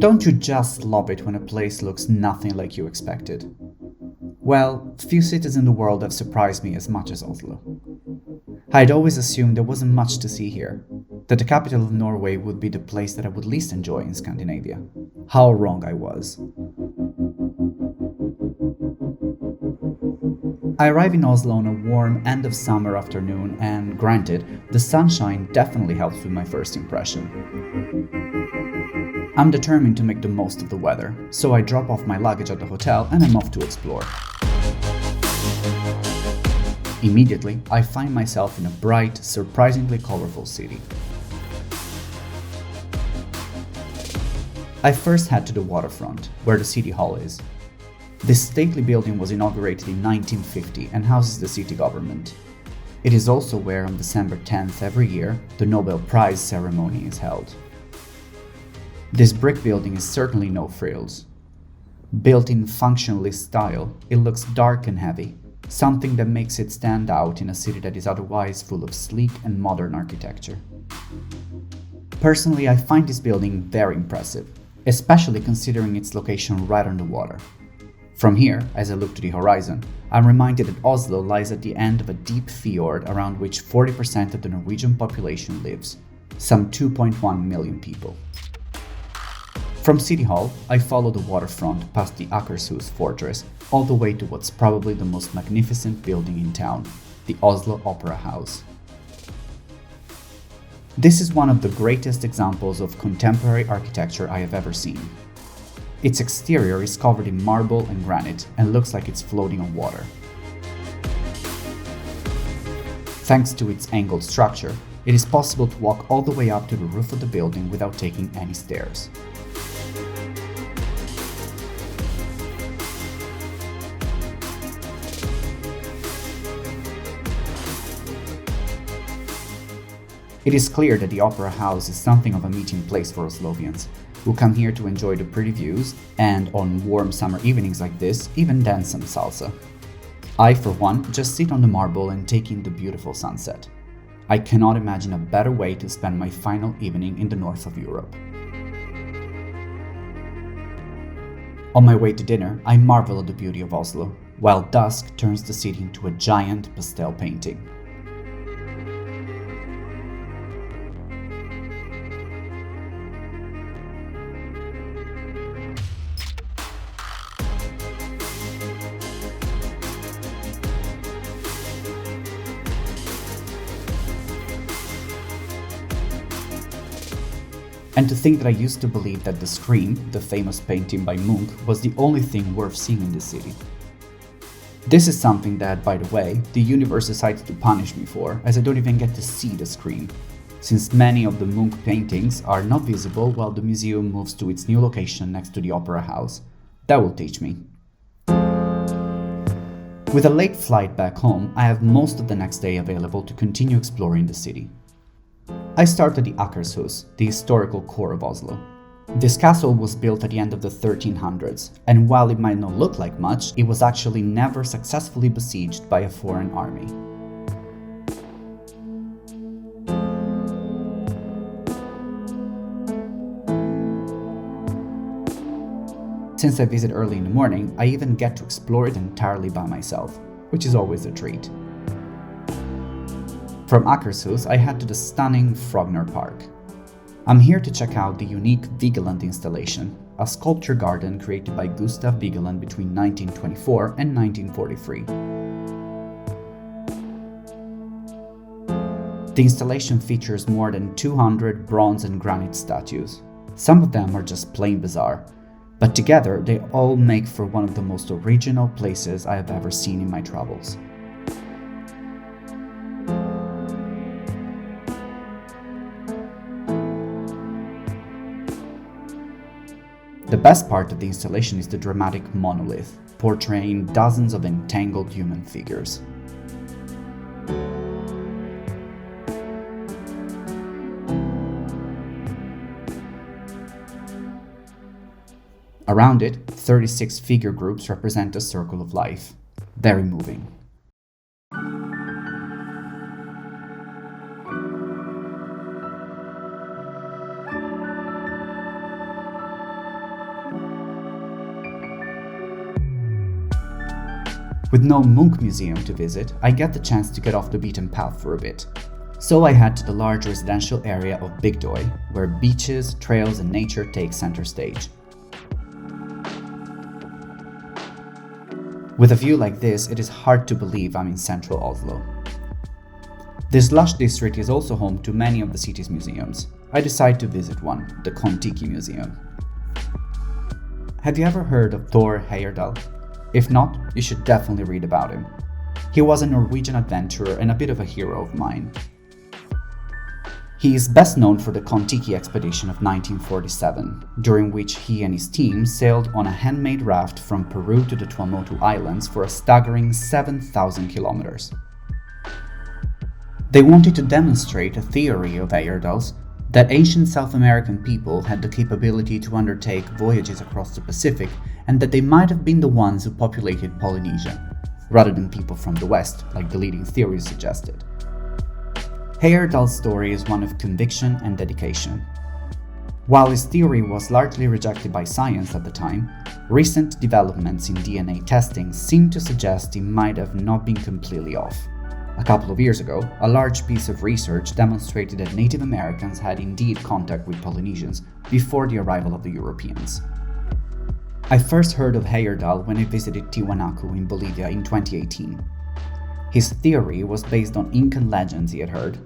Don't you just love it when a place looks nothing like you expected? Well, few cities in the world have surprised me as much as Oslo. I'd always assumed there wasn't much to see here, that the capital of Norway would be the place that I would least enjoy in Scandinavia. How wrong I was. I arrive in Oslo on a warm end of summer afternoon, and granted, the sunshine definitely helps with my first impression. I'm determined to make the most of the weather, so I drop off my luggage at the hotel and I'm off to explore. Immediately, I find myself in a bright, surprisingly colorful city. I first head to the waterfront, where the city hall is. This stately building was inaugurated in 1950 and houses the city government. It is also where on December 10th every year, the Nobel Prize ceremony is held. This brick building is certainly no frills. Built in functionalist style, it looks dark and heavy, something that makes it stand out in a city that is otherwise full of sleek and modern architecture. Personally, I find this building very impressive, especially considering its location right on the water. From here, as I look to the horizon, I'm reminded that Oslo lies at the end of a deep fjord around which 40% of the Norwegian population lives, some 2.1 million people. From City Hall, I follow the waterfront past the Akershus fortress all the way to what's probably the most magnificent building in town, the Oslo Opera House. This is one of the greatest examples of contemporary architecture I have ever seen. Its exterior is covered in marble and granite and looks like it's floating on water. Thanks to its angled structure, it is possible to walk all the way up to the roof of the building without taking any stairs. It is clear that the Opera House is something of a meeting place for Oslovians, who come here to enjoy the pretty views and, on warm summer evenings like this, even dance some salsa. I, for one, just sit on the marble and take in the beautiful sunset. I cannot imagine a better way to spend my final evening in the north of Europe. On my way to dinner, I marvel at the beauty of Oslo, while dusk turns the city into a giant pastel painting. And to think that I used to believe that the Scream, the famous painting by Munch, was the only thing worth seeing in the city. This is something that, by the way, the universe decided to punish me for, as I don't even get to see the Scream, since many of the Munch paintings are not visible while the museum moves to its new location next to the Opera House. That will teach me. With a late flight back home, I have most of the next day available to continue exploring the city. I start at the Akershus, the historical core of Oslo. This castle was built at the end of the 1300s, and while it might not look like much, it was actually never successfully besieged by a foreign army. Since I visit early in the morning, I even get to explore it entirely by myself, which is always a treat. From Akershus, I head to the stunning Frogner Park. I'm here to check out the unique Vigeland installation, a sculpture garden created by Gustav Vigeland between 1924 and 1943. The installation features more than 200 bronze and granite statues. Some of them are just plain bizarre, but together they all make for one of the most original places I have ever seen in my travels. The best part of the installation is the dramatic monolith, portraying dozens of entangled human figures. Around it, 36 figure groups represent a circle of life. Very moving. With no Munch museum to visit, I get the chance to get off the beaten path for a bit. So I head to the large residential area of Bygdøy, where beaches, trails and nature take center stage. With a view like this, it is hard to believe I'm in central Oslo. This lush district is also home to many of the city's museums. I decide to visit one, the Kon-Tiki Museum. Have you ever heard of Thor Heyerdahl? If not, you should definitely read about him. He was a Norwegian adventurer and a bit of a hero of mine. He is best known for the Kon-Tiki expedition of 1947, during which he and his team sailed on a handmade raft from Peru to the Tuamotu Islands for a staggering 7,000 kilometers. They wanted to demonstrate a theory of Heyerdahl's that ancient South American people had the capability to undertake voyages across the Pacific and that they might have been the ones who populated Polynesia, rather than people from the West, like the leading theories suggested. Heyerdahl's story is one of conviction and dedication. While his theory was largely rejected by science at the time, recent developments in DNA testing seem to suggest he might have not been completely off. A couple of years ago, a large piece of research demonstrated that Native Americans had indeed contact with Polynesians before the arrival of the Europeans. I first heard of Heyerdahl when I visited Tiwanaku in Bolivia in 2018. His theory was based on Incan legends he had heard,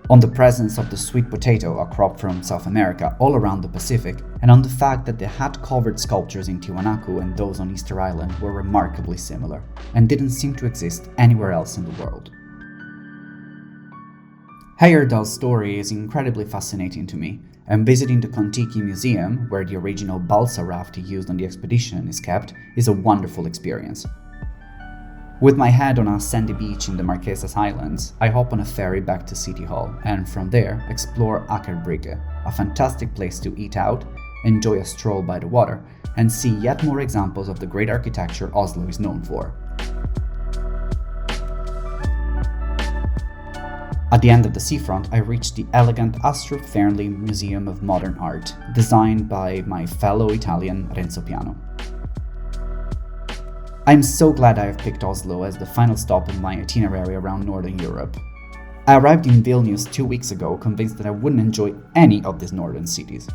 on the presence of the sweet potato, a crop from South America, all around the Pacific, and on the fact that the hat-covered sculptures in Tiwanaku and those on Easter Island were remarkably similar, and didn't seem to exist anywhere else in the world. Heyerdahl's story is incredibly fascinating to me, and visiting the Kon-Tiki Museum, where the original balsa raft he used on the expedition is kept, is a wonderful experience. With my head on a sandy beach in the Marquesas Islands, I hop on a ferry back to City Hall and from there explore Aker Brygge, a fantastic place to eat out, enjoy a stroll by the water, and see yet more examples of the great architecture Oslo is known for. At the end of the seafront, I reached the elegant Astrup Fearnley Museum of Modern Art, designed by my fellow Italian Renzo Piano. I'm so glad I have picked Oslo as the final stop in my itinerary around Northern Europe. I arrived in Vilnius 2 weeks ago, convinced that I wouldn't enjoy any of these northern cities.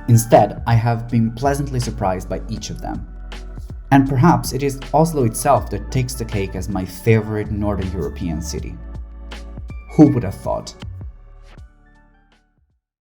Instead, I have been pleasantly surprised by each of them. And perhaps it is Oslo itself that takes the cake as my favorite Northern European city. Who would have thought?